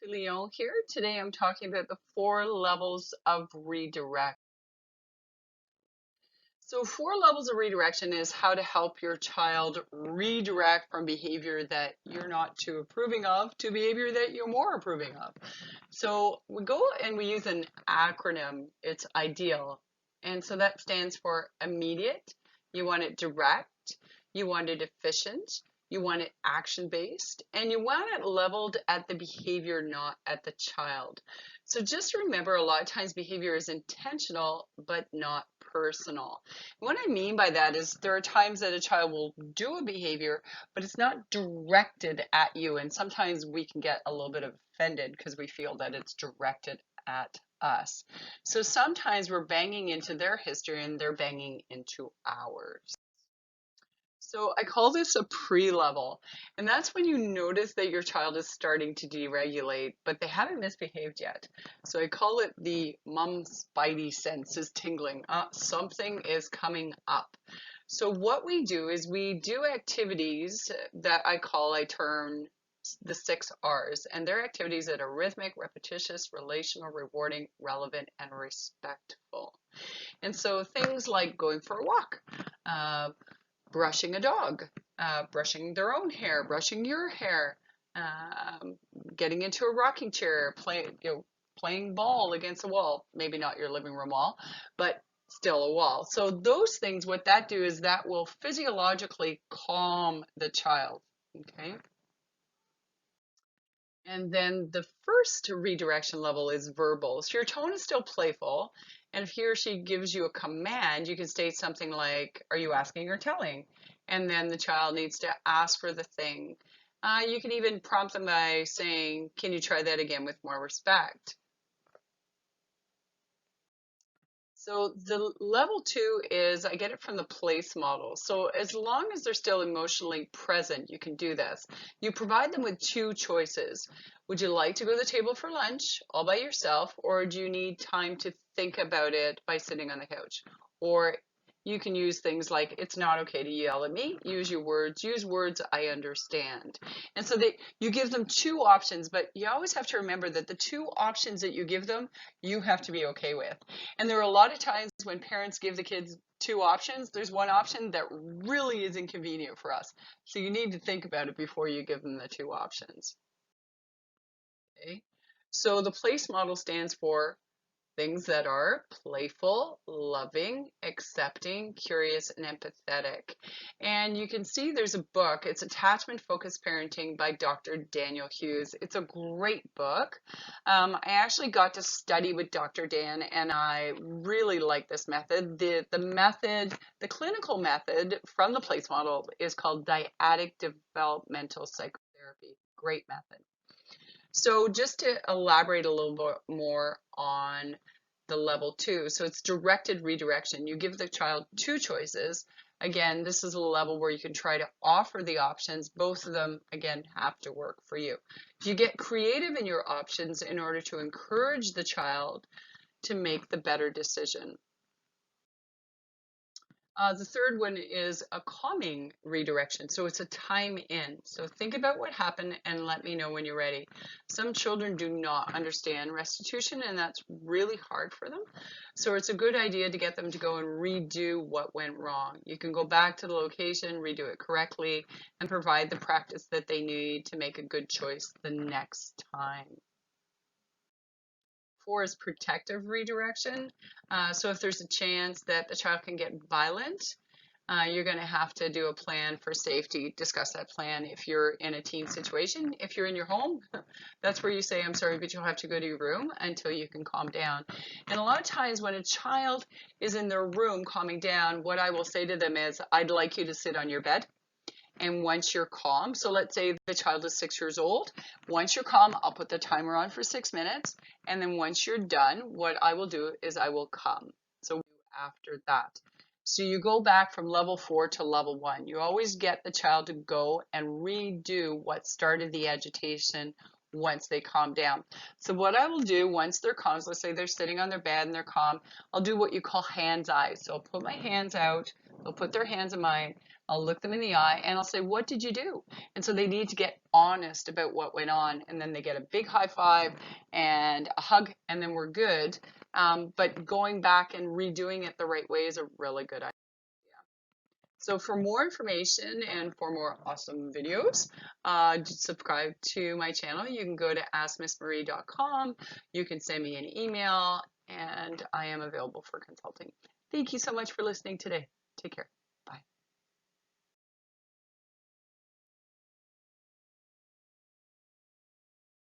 Leon here. Today I'm talking about the 4 levels of redirect. So 4 levels of redirection is how to help your child redirect from behavior that you're not too approving of to behavior that you're more approving of. So we go and we use an acronym. It's IDEAL. And so that stands for immediate. You want it direct. You want it efficient. You want it action-based, and you want it leveled at the behavior, not at the child. So just remember, a lot of times behavior is intentional, but not personal. And what I mean by that is there are times that a child will do a behavior, but it's not directed at you. And sometimes we can get a little bit offended because we feel that it's directed at us. So sometimes we're banging into their history and they're banging into ours. So I call this a pre-level, and that's when you notice that your child is starting to deregulate, but they haven't misbehaved yet. So I call it the mom spidey sense is tingling. Something is coming up. So what we do is we do activities that I term the 6 R's, and they're activities that are rhythmic, repetitious, relational, rewarding, relevant, and respectful. And so things like going for a walk, uh, brushing a dog, brushing their own hair, brushing your hair, um, getting into a rocking chair, playing ball against a wall. Maybe not your living room wall, but still a wall. So those things, what that do is that will physiologically calm the child. Okay. And then the first redirection level is verbal. So your tone is still playful. And if he or she gives you a command, you can state something like, are you asking or telling? And then the child needs to ask for the thing. You can even prompt them by saying, can you try that again with more respect? So the level 2 is, I get it from the place model. So as long as they're still emotionally present, you can do this. You provide them with 2 choices. Would you like to go to the table for lunch all by yourself, or do you need time to think about it by sitting on the couch? Or you can use things like, it's not okay to yell at me. Use words I understand. And so you give them 2 options, but you always have to remember that the 2 options that you give them, you have to be okay with. And there are a lot of times when parents give the kids 2 options, there's one option that really is inconvenient for us. So you need to think about it before you give them the 2 options. Okay? So the place model stands for things that are playful, loving, accepting, curious, and empathetic. And you can see there's a book. It's Attachment Focused Parenting by Dr. Daniel Hughes. It's a great book. I actually got to study with Dr. Dan, and I really like this method. The clinical method from the place model is called dyadic developmental psychotherapy. Great method. So just to elaborate a little bit more on the level 2, so it's directed redirection. You give the child 2 choices. Again, this is a level where you can try to offer the options. Both of them, again, have to work for you. You get creative in your options in order to encourage the child to make the better decision. The third one is a calming redirection. So it's a time in. So think about what happened and let me know when you're ready. Some children do not understand restitution, and that's really hard for them. So it's a good idea to get them to go and redo what went wrong. You can go back to the location, redo it correctly, and provide the practice that they need to make a good choice the next time. 4 is protective redirection. So if there's a chance that the child can get violent, you're going to have to do a plan for safety, discuss that plan if you're in a teen situation. If you're in your home, that's where you say, I'm sorry, but you'll have to go to your room until you can calm down. And a lot of times when a child is in their room calming down, what I will say to them is, I'd like you to sit on your bed. And once you're calm, so let's say the child is 6 years old, once you're calm, I'll put the timer on for 6 minutes. And then once you're done, what I will do is I will come. So after that. So you go back from level 4 to level 1. You always get the child to go and redo what started the agitation once they calm down. So what I will do once they're calm, so let's say they're sitting on their bed and they're calm, I'll do what you call hands eyes. So I'll put my hands out, they'll put their hands in mine, I'll look them in the eye and I'll say, what did you do? And so they need to get honest about what went on, and then they get a big high five and a hug, and then we're good. But going back and redoing it the right way is a really good idea. So for more information and for more awesome videos, subscribe to my channel. You can go to askmissmarie.com. You can send me an email, and I am available for consulting. Thank you so much for listening today. Take care.